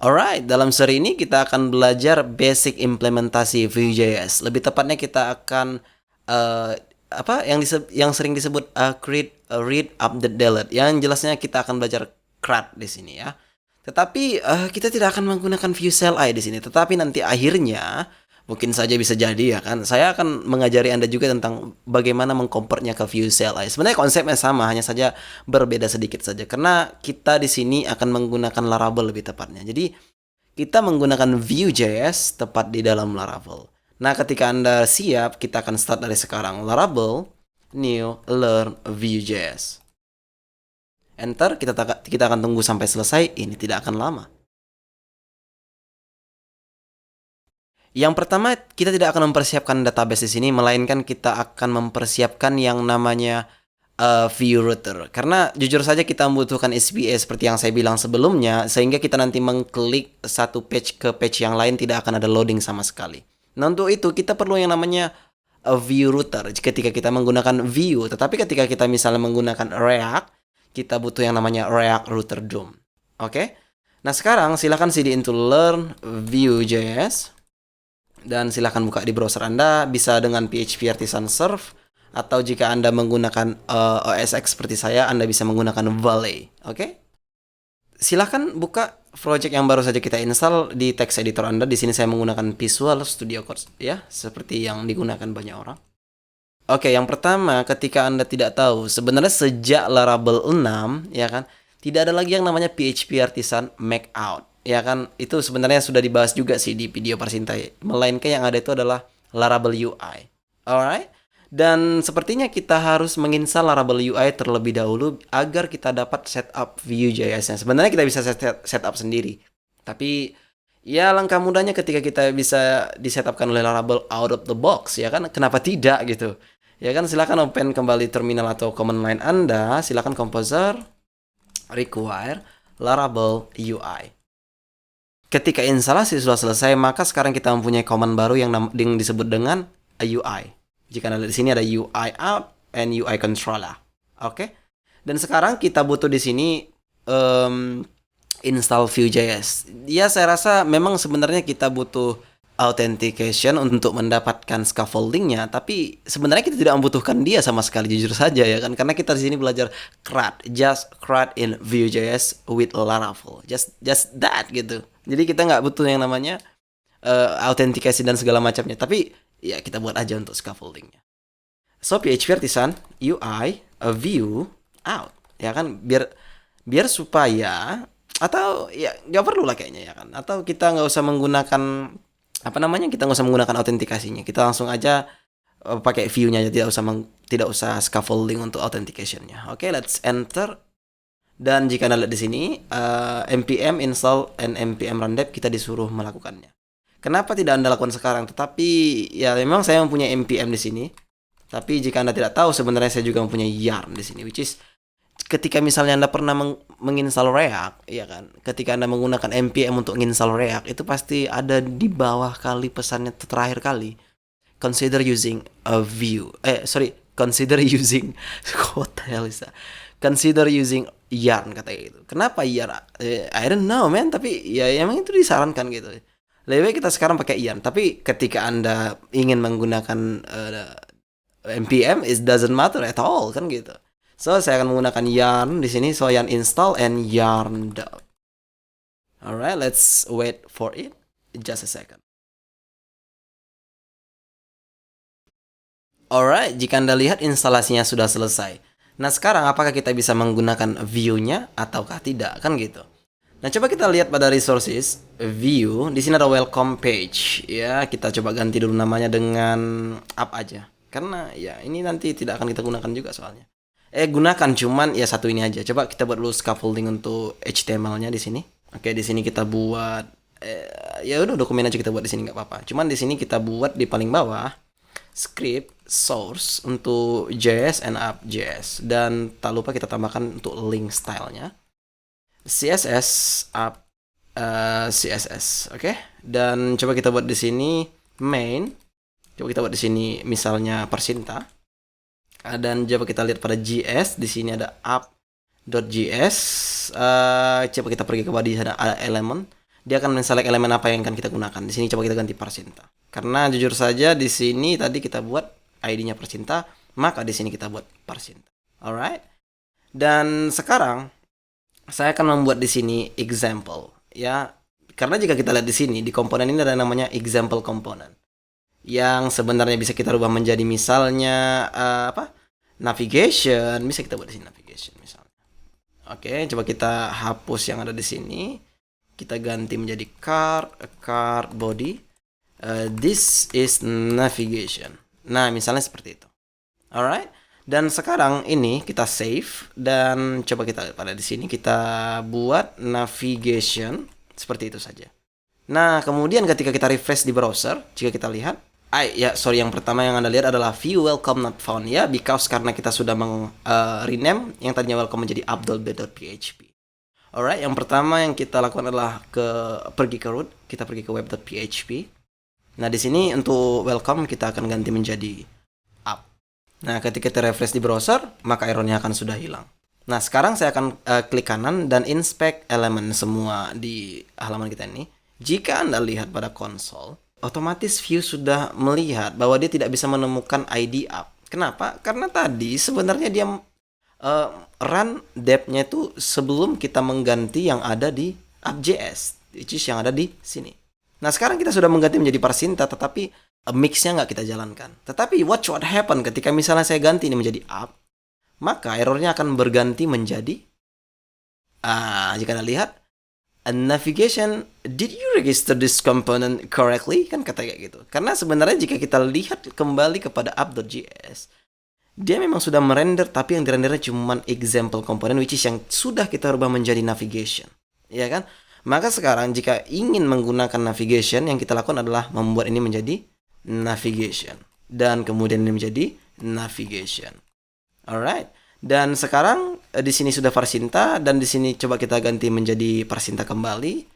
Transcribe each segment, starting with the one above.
Alright, dalam seri ini kita akan belajar basic implementasi Vue.js. Lebih tepatnya kita akan uh, yang sering disebut create, read, update, delete. Yang jelasnya kita akan belajar CRUD di sini ya. Tetapi kita tidak akan menggunakan Vue CLI di sini. Tetapi nanti akhirnya mungkin saja bisa jadi ya kan. Saya akan mengajari Anda juga tentang bagaimana mengkonvertnya ke Vue CLI. Sebenarnya konsepnya sama, hanya saja berbeda sedikit saja. Karena kita di sini akan menggunakan Laravel lebih tepatnya. Jadi kita menggunakan Vue.js tepat di dalam Laravel. Nah, ketika Anda siap, kita akan start dari sekarang. Laravel, new, learn, Vue.js. Enter, kita akan tunggu sampai selesai. Ini tidak akan lama. Yang pertama, kita tidak akan mempersiapkan database di sini, melainkan kita akan mempersiapkan yang namanya Vue router. Karena jujur saja kita membutuhkan SPA seperti yang saya bilang sebelumnya, sehingga kita nanti mengklik satu page ke page yang lain tidak akan ada loading sama sekali. Nah, untuk itu kita perlu yang namanya Vue router ketika kita menggunakan Vue. Tetapi ketika kita misalnya menggunakan React, kita butuh yang namanya React router DOM. Oke? Nah, sekarang silakan cd into learn Vue.js. Dan silahkan buka di browser Anda, bisa dengan PHP Artisan Serve, atau jika Anda menggunakan OS X seperti saya, Anda bisa menggunakan Valet. Oke? Silahkan buka project yang baru saja kita install di text editor Anda. Di sini saya menggunakan Visual Studio Code ya, seperti yang digunakan banyak orang. Oke, yang pertama, ketika Anda tidak tahu, sebenarnya sejak Laravel 6, ya kan, tidak ada lagi yang namanya PHP Artisan Make-out. Ya kan, itu sebenarnya sudah dibahas juga sih di video Persintai. Melainkan yang ada itu adalah Laravel UI. Alright? Dan sepertinya kita harus menginstal Laravel UI terlebih dahulu agar kita dapat setup Vue.js-nya. Sebenarnya kita bisa setup sendiri. Tapi ya langkah mudahnya ketika kita bisa disetupkan oleh Laravel out of the box, ya kan? Kenapa tidak gitu? Ya kan, silakan open kembali terminal atau command line Anda, silakan composer require Laravel UI. Ketika instalasi sudah selesai, maka sekarang kita mempunyai command baru yang disebut dengan UI. Jika Anda lihat di sini ada UI out and UI controller. Oke. Dan sekarang kita butuh di sini install Vue.js. Ya, saya rasa memang sebenarnya kita butuh authentication untuk mendapatkan scaffoldingnya, tapi sebenarnya kita tidak membutuhkan dia sama sekali, jujur saja ya kan, karena kita di sini belajar CRUD, just CRUD in Vue.js with Laravel, just that gitu. Jadi kita nggak butuh yang namanya authentication dan segala macamnya, tapi ya kita buat aja untuk scaffoldingnya. So PHP Artisan UI view out, ya kan, biar supaya, atau ya nggak perlu lah kayaknya ya kan, atau kita nggak usah menggunakan kita nggak usah menggunakan autentikasinya, kita langsung aja pakai view-nya aja, tidak usah scaffolding untuk authentication-nya. Oke, let's enter. Dan jika Anda lihat di sini npm install and npm run dev, kita disuruh melakukannya. Kenapa tidak Anda lakukan sekarang? Tetapi ya memang saya mempunyai npm di sini. Tapi jika Anda tidak tahu, sebenarnya saya juga mempunyai yarn di sini, which is ketika misalnya Anda pernah menginstal React, ya kan? Ketika Anda menggunakan npm untuk menginstal React, itu pasti ada di bawah kali pesannya terakhir kali. Consider using a view. Consider using what the hell is that? Consider using yarn, kata itu. Kenapa yarn? I don't know, man, tapi ya emang itu disarankan gitu. Lebih baik kita sekarang pakai yarn, tapi ketika Anda ingin menggunakan npm, it doesn't matter at all kan gitu. So, saya akan menggunakan yarn di sini. So, yarn install and yarn dev. Alright, let's wait for it. Just a second. Alright, jika Anda lihat instalasinya sudah selesai. Nah, sekarang apakah kita bisa menggunakan view-nya ataukah tidak, kan gitu. Nah, coba kita lihat pada resources, view, di sini ada welcome page. Ya, kita coba ganti dulu namanya dengan app aja. Karena ya ini nanti tidak akan kita gunakan juga soalnya. Gunakan, cuman ya satu ini aja. Coba kita buat dulu scaffolding untuk HTML-nya di sini. Oke, di sini kita buat ya udah dokumen aja kita buat di sini nggak apa-apa. Cuman di sini kita buat di paling bawah script source untuk JS and app.js, dan tak lupa kita tambahkan untuk link stylenya CSS app CSS. Oke. Dan coba kita buat di sini main. Coba kita buat di sini misalnya Persinta. Dan coba kita lihat pada JS, di sini ada app.js. Coba kita pergi ke body, ada element. dia akan men-select elemen apa yang akan kita gunakan. Di sini coba kita ganti Percinta. Karena jujur saja di sini tadi kita buat ID-nya Percinta, maka di sini kita buat Percinta. Alright. Dan sekarang saya akan membuat di sini example, ya. Karena jika kita lihat di sini di komponen ini ada namanya example component, yang sebenarnya bisa kita rubah menjadi misalnya navigation, bisa kita buat di sini navigation misalnya. Oke, coba kita hapus yang ada di sini. Kita ganti menjadi card body. This is navigation. Nah, misalnya seperti itu. Alright. Dan sekarang ini kita save dan coba kita lihat pada di sini kita buat navigation seperti itu saja. Nah, kemudian ketika kita refresh di browser, jika kita lihat, yang pertama yang Anda lihat adalah view welcome not found, ya, because karena kita sudah rename yang tadinya welcome menjadi abdul.php. Alright, yang pertama yang kita lakukan adalah pergi ke root, kita pergi ke web.php. Nah, di sini untuk welcome kita akan ganti menjadi up. Nah, ketika kita refresh di browser, maka errornya akan sudah hilang. Nah, sekarang saya akan klik kanan dan inspect elemen semua di halaman kita ini. Jika Anda lihat pada konsol, otomatis view sudah melihat bahwa dia tidak bisa menemukan ID up. Kenapa? Karena tadi sebenarnya dia run dep-nya itu sebelum kita mengganti yang ada di app.js, which is yang ada di sini. Nah, sekarang kita sudah mengganti menjadi Percinta, tetapi mix-nya nggak kita jalankan. Tetapi what happen ketika misalnya saya ganti ini menjadi up, maka errornya akan berganti menjadi jika Anda lihat navigation, did you register this component correctly? Kan kata kayak gitu. Karena sebenarnya jika kita lihat kembali kepada app.js, dia memang sudah merender, tapi yang direndernya cuma example component, which is yang sudah kita rubah menjadi navigation, ya kan? Maka sekarang jika ingin menggunakan navigation, yang kita lakukan adalah membuat ini menjadi navigation dan kemudian ini menjadi navigation. Alright. Dan sekarang di sini sudah Percinta dan di sini coba kita ganti menjadi Percinta kembali.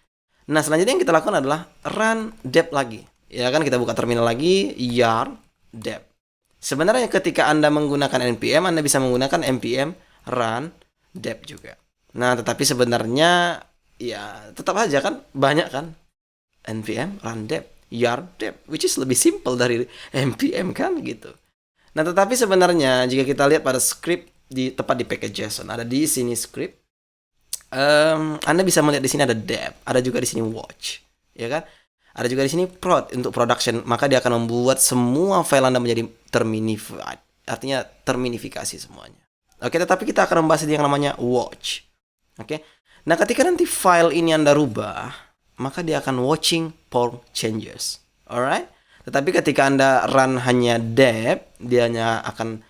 Nah, selanjutnya yang kita lakukan adalah run dep lagi. Ya kan, kita buka terminal lagi, yarn dep. Sebenarnya ketika Anda menggunakan npm, Anda bisa menggunakan npm run dep juga. Nah, tetapi sebenarnya ya tetap aja kan banyak kan npm run dep, yarn dep, which is lebih simple dari npm kan gitu. Nah, tetapi sebenarnya jika kita lihat pada script tepat di package.json, ada di sini script. Anda bisa melihat di sini ada dep, ada juga di sini watch, ya kan? Ada juga di sini prod untuk production, maka dia akan membuat semua file Anda menjadi terminified, artinya terminifikasi semuanya. Oke, tetapi kita akan membahas yang namanya watch. Oke. Nah, ketika nanti file ini Anda rubah, maka dia akan watching for changes. Alright? Tetapi ketika Anda run hanya dep, dia hanya akan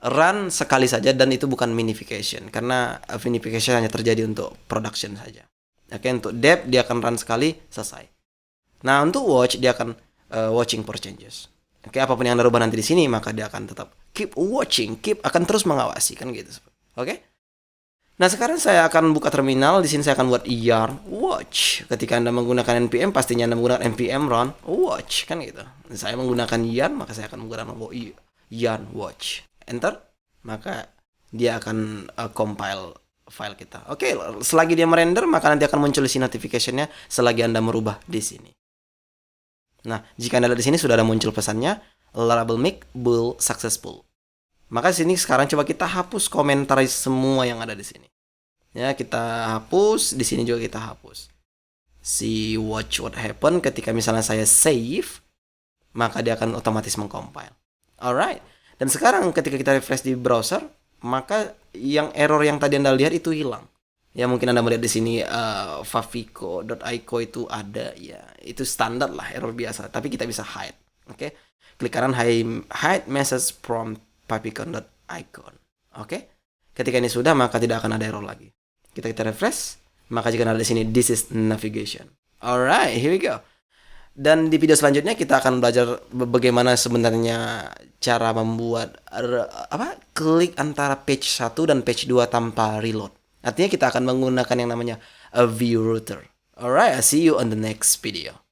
run sekali saja dan itu bukan minification, karena minification hanya terjadi untuk production saja. Oke, untuk dep dia akan run sekali, selesai. Nah, untuk watch dia akan watching for changes. Oke, apapun yang Anda rubah nanti di sini, maka dia akan tetap keep watching, akan terus mengawasi kan gitu. Oke? Nah, sekarang saya akan buka terminal. Di sini saya akan buat yarn watch. Ketika Anda menggunakan npm, pastinya Anda menggunakan npm run watch kan gitu. Saya menggunakan yarn, maka saya akan menggunakan yarn watch. Enter, maka dia akan compile file kita. Oke, selagi dia merender, maka nanti akan muncul isi notification-nya selagi Anda merubah di sini. Nah, jika Anda lihat di sini sudah ada muncul pesannya, Laravel make build successful. Maka di sini sekarang coba kita hapus komentar semua yang ada di sini. Ya, kita hapus, di sini juga kita hapus. Si watch what happen ketika misalnya saya save, maka dia akan otomatis mengcompile. Alright. Dan sekarang ketika kita refresh di browser, maka yang error yang tadi Anda lihat itu hilang. Ya, mungkin Anda melihat di sini favico.ico itu ada, ya. Itu standar lah, error biasa, tapi kita bisa hide. Oke. Klik kanan hide message from favicon.icon. Oke. Ketika ini sudah, maka tidak akan ada error lagi. Kita refresh, maka jika ada di sini this is navigation. Alright, here we go. Dan di video selanjutnya kita akan belajar bagaimana sebenarnya cara membuat klik antara page 1 dan page 2 tanpa reload. Artinya kita akan menggunakan yang namanya a view router. Alright, I'll see you on the next video.